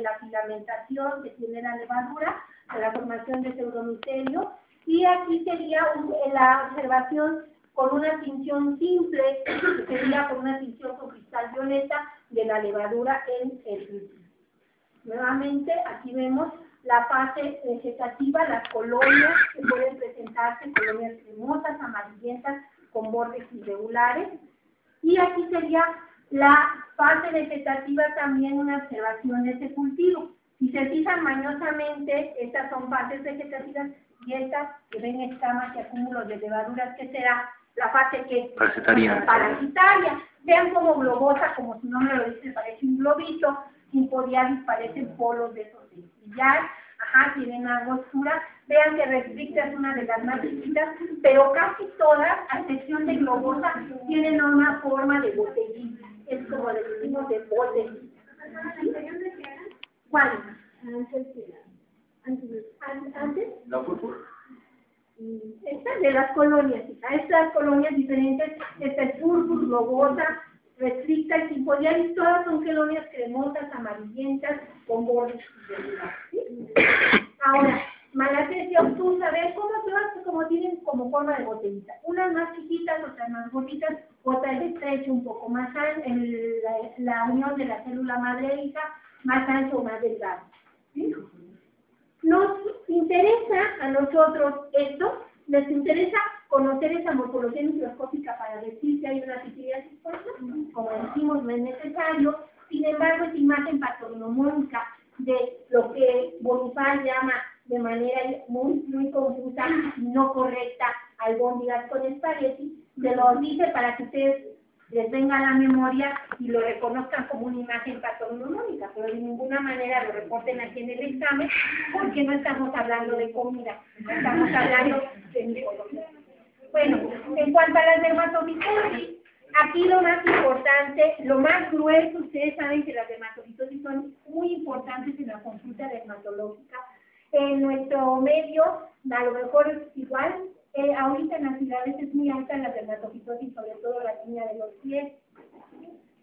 de la filamentación que tiene la levadura, a la formación de pseudomicelio, y aquí sería la observación con una tinción simple, que sería con una tinción con cristal violeta de la levadura en el cultivo. Nuevamente, aquí vemos la fase vegetativa, las colonias que pueden presentarse, colonias cremosas, amarillentas, con bordes irregulares. Y aquí sería la fase vegetativa, también una observación de ese cultivo. Si se fijan mañosamente, estas son fases vegetativas y estas que ven escamas y acúmulos de levaduras, que será la fase que parasitaria. Vean como globosa, como su nombre lo dice, parece un globito, Sympodialis parecen polos de esos de brillar, tienen angostura. Vean que Restricta es una de las más chiquitas, pero casi todas, a excepción de globosa, tienen una forma de botellita. Es como decimos de botellita. ¿Cuál? ¿Antes? ¿La púrpura? Estas de las colonias, estas colonias diferentes, esta es Purpur, globosa, Restricta y Sympodialis, todas son colonias cremosas, amarillentas, con bordes irregulares, ¿sí? Ahora, Malassezia obtusa, ¿ves cómo todas como tienen como forma de botellita? Unas más chiquitas, otras más gorditas, otra es estrecha, un poco más ancha, la unión de la célula madre e hija, más ancho o más delgado, ¿sí? Nos interesa a nosotros esto, les interesa conocer esa morfología microscópica para decir si hay una pitidiasis puesta, como decimos, no es necesario. Sin embargo, esa imagen patognomónica de lo que Bonifaz llama de manera muy confusa y no correcta albóndigas con espagueti, se lo dice para que ustedes les venga a la memoria y lo reconozcan como una imagen patognomónica, pero de ninguna manera lo reporten aquí en el examen, porque no estamos hablando de comida, estamos hablando de micología. Bueno, en cuanto a las dermatofitosis, aquí lo más importante, lo más grueso, ustedes saben que las dermatofitosis son muy importantes en la consulta dermatológica. En nuestro medio, a lo mejor es igual, ahorita en las ciudades es muy alta la dermatofitosis, sobre todo la línea de los pies,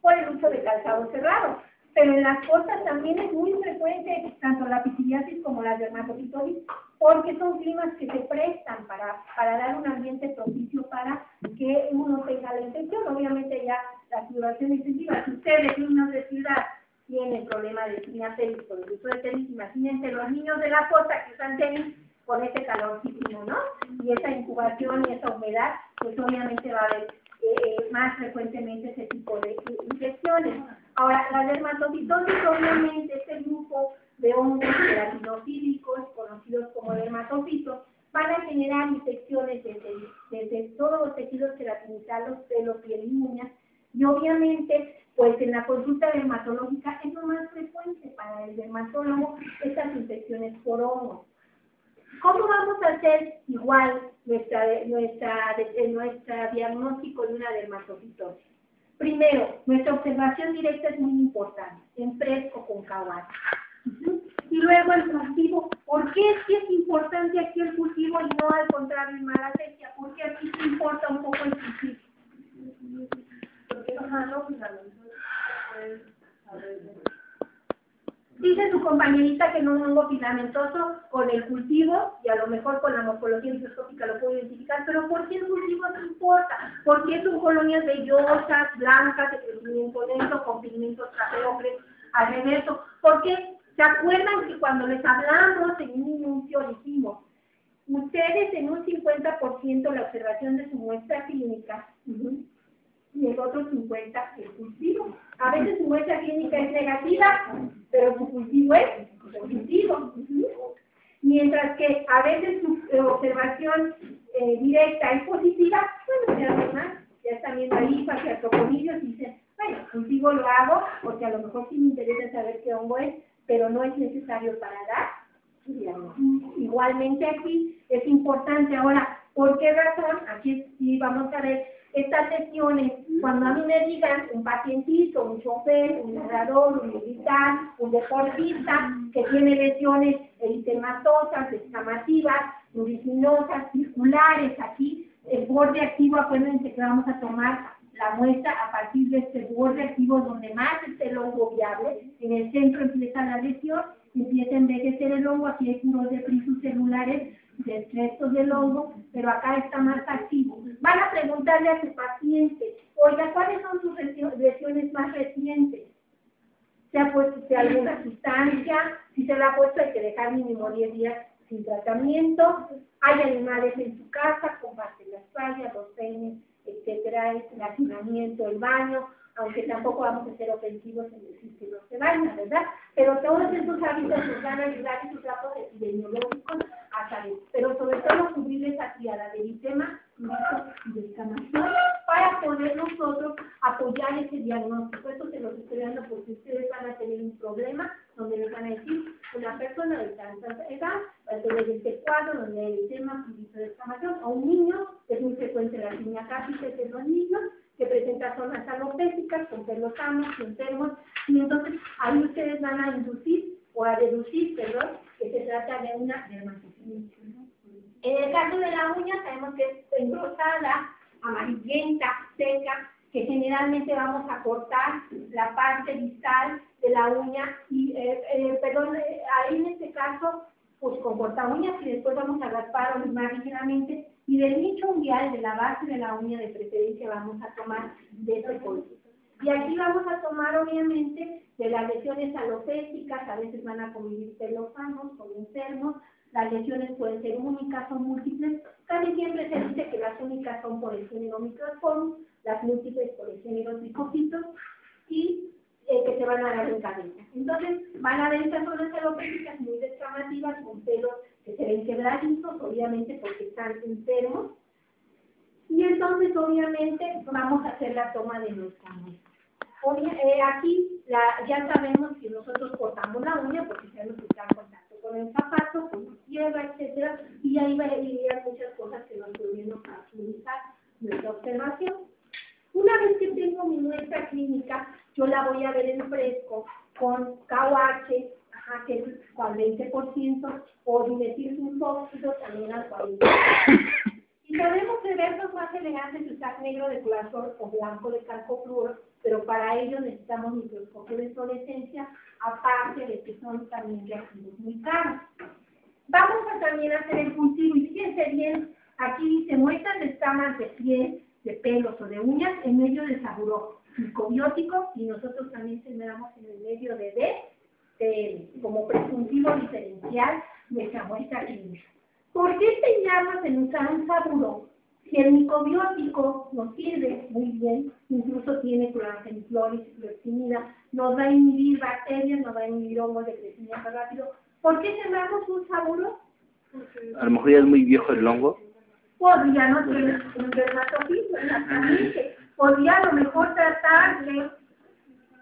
por el uso de calzado cerrado. Pero en las costas también es muy frecuente tanto la pitidiasis como la dermatofitosis, porque son climas que se prestan para dar un ambiente propicio para que uno tenga la infección. Obviamente ya la situación intensiva, si ustedes, niños de ciudad, tienen problema de climateris por el uso de tenis, imagínense los niños de la costa que usan tenis con ese calorcísimo, ¿no? Y esa incubación y esa humedad, pues obviamente va a haber más frecuentemente ese tipo de infecciones. Ahora, la dermatofitosis obviamente es el grupo de hongos queratinofílicos, conocidos como dermatofitos, van a generar infecciones desde todos los tejidos queratinizados, pelo, piel y uñas, y obviamente, pues en la consulta dermatológica es lo más frecuente para el dermatólogo estas infecciones por hongos. ¿Cómo vamos a hacer igual nuestra diagnóstico de una dermatofitosis? Primero, nuestra observación directa es muy importante, en fresco con caguate. Y luego el cultivo. ¿Por qué es importante aquí el cultivo y no al contrario en Malassezia? Porque aquí se importa un poco el cultivo. Dice su compañerita que no es un hongo filamentoso con el cultivo, y a lo mejor con la morfología microscópica lo puedo identificar, pero ¿por qué el cultivo no importa? Porque son colonias vellosas, blancas, de crecimiento lento, con pigmentos trafeocres al reverso. ¿Por qué? ¿Se acuerdan que cuando les hablamos en un inicio dijimos, ustedes en un 50% la observación de su muestra clínica, y el otro 50% el cultivo? A veces su muestra clínica es negativa, pero su cultivo es positivo. Mientras que a veces su observación directa es positiva, bueno, ya además ya están viendo ahí artroconillos y dicen, bueno, cultivo lo hago, porque a lo mejor sí me interesa saber qué hongo es, pero no es necesario para dar. Igualmente aquí es importante. Ahora, ¿por qué razón? Aquí sí vamos a ver estas lesiones. Cuando a mí me digan un pacientito, un chofer, un narrador, un militar, un deportista que tiene lesiones eritematosas, escamativas, uricinosas, circulares, aquí el borde activo, acuérdense que vamos a tomar la muestra a partir de este borde activo donde más está el hongo viable. En el centro empieza la lesión, empieza a envejecer el hongo, aquí hay puros detritus celulares de restos del hongo, pero acá está más activo. Van a preguntarle a su paciente, oiga, ¿cuáles son sus lesiones más recientes? ¿Se ha puesto alguna sustancia? Si se la ha puesto hay que dejar mínimo 10 días sin tratamiento. Hay animales en su casa, comparte las fallas, los peines, etcétera, el hacinamiento, el baño, aunque tampoco vamos a ser ofensivos en decir que no se baña, ¿verdad? Pero todos esos hábitos nos van a ayudar en sus datos epidemiológicos a saber, pero sobre todo cubrir esa triada de eritema, y de inflamación para poder nosotros apoyar ese diagnóstico. Esto se los estoy dando porque ustedes van a tener un problema donde les van a decir una persona de tanta edad va a tener este cuadro donde hay eritema, prurito de inflamación, o un niño, es muy frecuente la línea cápice de los niños, que presenta zonas alopécicas con pelos sanos, enfermos, y entonces ahí ustedes van a inducir o a deducir, perdón, que se trata de una dermatitis. En el caso de la uña sabemos que es engrosada, amarillenta, seca, que generalmente vamos a cortar la parte distal de la uña y, ahí en este caso, pues con corta uñas y después vamos a raspar o limar ligeramente y del nicho unguial de la base de la uña de preferencia vamos a tomar de ese color. Y aquí vamos a tomar obviamente de las lesiones alopécicas, a veces van a convivir pelos sanos con enfermos, las lesiones pueden ser únicas o múltiples, casi siempre se dice que las únicas son por el género Microsporum, las múltiples por el género Tricofitos y que se van a dar en cabeza. Entonces van a ver estas zonas alopécicas muy descamativas con pelos que se ven quebradizos, obviamente porque están enfermos, y entonces obviamente vamos a hacer la toma de nuestra muestra. Aquí ya sabemos que nosotros cortamos la uña porque sabemos que está en contacto con el zapato, con la tierra, etcétera, y ahí irían muchas cosas que nos podrían facilitar nuestra observación. Una vez que tengo mi muestra clínica, yo la voy a ver en fresco con KOH, que es al 20%, o dimetilsulfóxido también al 40%. Y podemos ver los más elegantes usar negro de color o blanco de calcofluoro, pero para ello necesitamos microscopio de fluorescencia, aparte de que son también reactivos muy caros. Vamos a también hacer el cultivo, y fíjense bien, aquí dice muestras de escamas de piel, de pelos o de uñas en medio de saburo microbiótico, y nosotros también sembramos en el medio de D, como presuntivo diferencial de esa muestra clínica. ¿Por qué empeñarnos en usar un saburo? Si el microbiótico nos sirve muy bien, incluso tiene cloranfeniclolis y fluoximida, nos va a inhibir bacterias, nos va a inhibir hongos de crecimiento rápido. ¿Por qué sembramos un saburo? A lo mejor ya es muy viejo el hongo. Podría no tener un dermatofiso, exactamente. Podría a lo mejor tratarse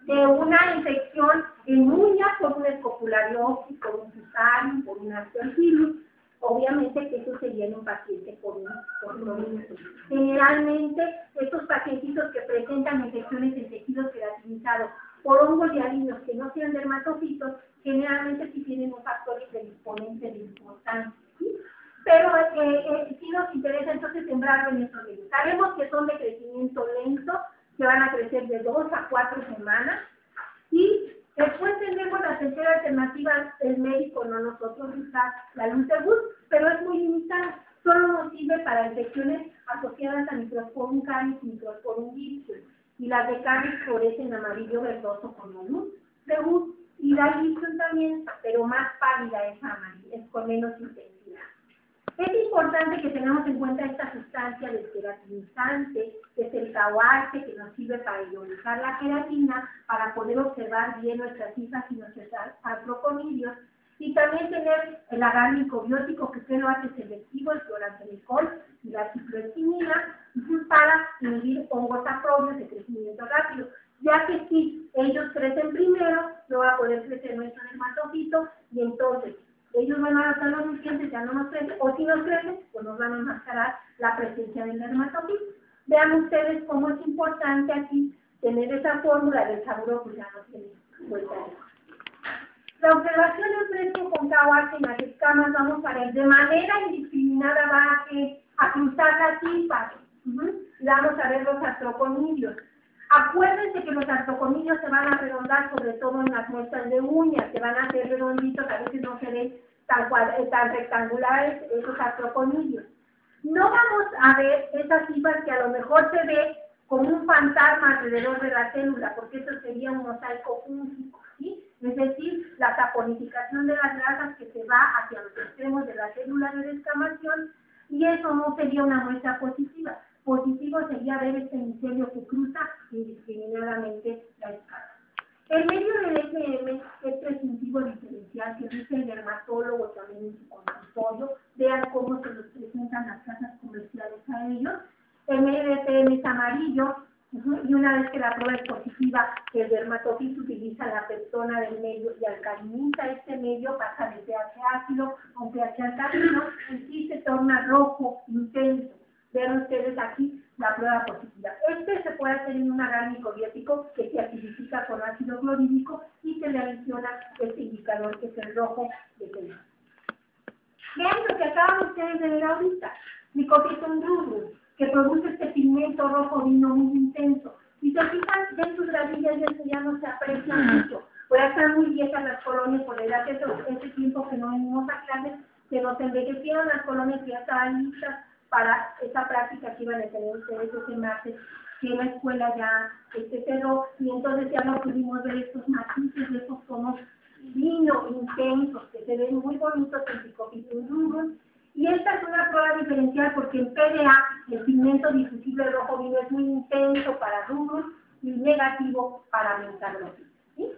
de una infección en uñas por un escopulariosis, por un fusarium, por un aspergillus. Obviamente que eso sería en un paciente por coronavirus. Generalmente, estos pacientitos que presentan infecciones en tejidos queratinizados por hongos dialinos que no sean dermatofitos, generalmente sí tienen un factor predisponente de importancia. ¿Sí? Pero sí nos interesa entonces sembrarlo en estos medios. Sabemos que son de crecimiento lento, que van a crecer de 2 a 4 semanas, y después tendremos la tercera alternativa, el médico, no nosotros, usar la Lutebus, pero es muy limitada. Solo nos sirve para infecciones asociadas a Microsporum caris y Microsporum viridis. Y las de caris florecen amarillo verdoso con la luz de luz, y la viridis también, pero más pálida es amarilla, es con menos intensidad. Es importante que tengamos en cuenta esta sustancia desqueratinizante, que es el KOH, que nos sirve para ionizar la queratina, para poder observar bien nuestras hijas y nuestros artroponidios, y también tener el agar microbiótico, que lo hace selectivo, el cloranfenicol y la cicloeximina, para inhibir hongos aprobios de crecimiento rápido, ya que si ellos crecen primero, no va a poder crecer nuestro dermatofito, y entonces ellos van a adaptar los nutrientes, ya no nos crecen, o si nos crecen, pues nos van a enmascarar la presencia del dermatofito. Vean ustedes cómo es importante aquí tener esa fórmula del saburo, pues ya no tiene vuelta de hoja. La observación en fresco con KOH en las escamas, vamos a ver, de manera indiscriminada va a cruzar las chispas. y vamos a ver los artroconidios. Acuérdense que los artroconidios se van a redondar, sobre todo en las muestras de uñas, se van a hacer redonditos, a veces no se ven tan rectangulares esos artroconidios. No vamos a ver esas cifras que a lo mejor se ve como un fantasma alrededor de la célula, porque eso sería un mosaico fúngico, ¿sí? Es decir, la saponificación de las grasas que se va hacia los extremos de la célula de descamación, y eso no sería una muestra positiva. Positivo sería ver este micelio que cruza indiscriminadamente la escala. El medio del SM es prescintivo diferencial, que dice el dermatólogo también en su consultorio. Vean cómo se los presentan las casas comerciales a ellos. El medio de SM es amarillo, y una vez que la prueba es positiva, el dermatofito utiliza la persona del medio y alcaliniza este medio, pasa de pH ácido a un pH alcalino, y sí se torna rojo, intenso. Vean ustedes aquí la prueba positiva. Este se puede hacer en un agar microbiótico que se acidifica con ácido clorhídrico y se le adiciona este indicador que es el rojo de pH. Vean lo que acaban ustedes de ver ahorita, Mycophyton rubrum, que produce este pigmento rojo vino muy intenso. Si se fijan, de sus gramillas de eso ya no se aprecia mucho. Pues ya están muy viejas las colonias, por edad que ese tiempo que no venimos a clases, que nos envejecieron las colonias que ya estaban listas para esa práctica que iban a tener ustedes ese martes, que la escuela ya cerró, y entonces ya no pudimos ver estos matices de esos tonos vino intensos, que se ven muy bonitos en Mycophyton rubrum. Y esta es una prueba diferencial porque en PDA el pigmento difusible rojo vino es muy intenso para rubrum y negativo para mentagrosis, ¿sí?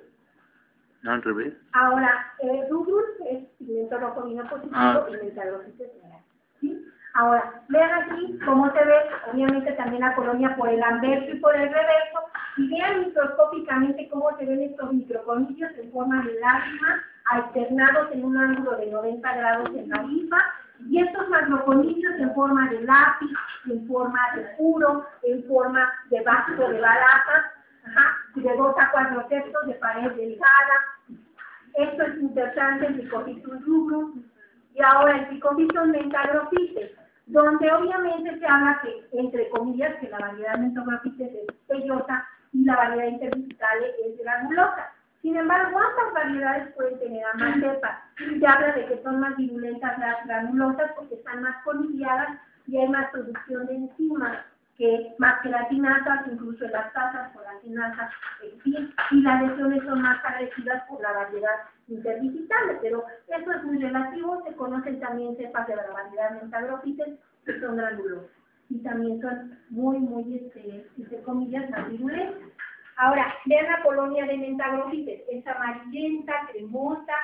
No, al revés. Ahora, rubrum es pigmento rojo vino positivo y mentagrosis es negativo, ¿sí? Ahora, vean aquí cómo se ve, obviamente también la colonia por el anverso y por el reverso, y vean microscópicamente cómo se ven estos microconillos en forma de lágrima, alternados en un ángulo de 90 grados en la linfa, y estos macroconillos en forma de lápiz, en forma de puro, en forma de vasco de balaza, de 2 a 4 tercios de pared delgada. Esto es interesante en Mycophyton rubrum. Y ahora el Mycophyton mentagrophytes, donde obviamente se habla que, entre comillas, que la variedad mentagrophytes es pellosa y la variedad interdigitale es granulosa. Sin embargo, ¿cuántas variedades pueden tener ambas cepas? Se habla de que son más virulentas las granulosas porque están más colineadas y hay más producción de enzimas, que más gelatinasas, incluso en las tasas gelatinasas, en fin, y las lesiones son más agresivas por la variedad interdigitale, pero eso es muy relativo. Se conocen también cepas de la variedad mentagrophytes que son granulosas y también son muy, entre comillas, más virulentas. Ahora, vean la colonia de mentagrophytes, es amarillenta, cremosa,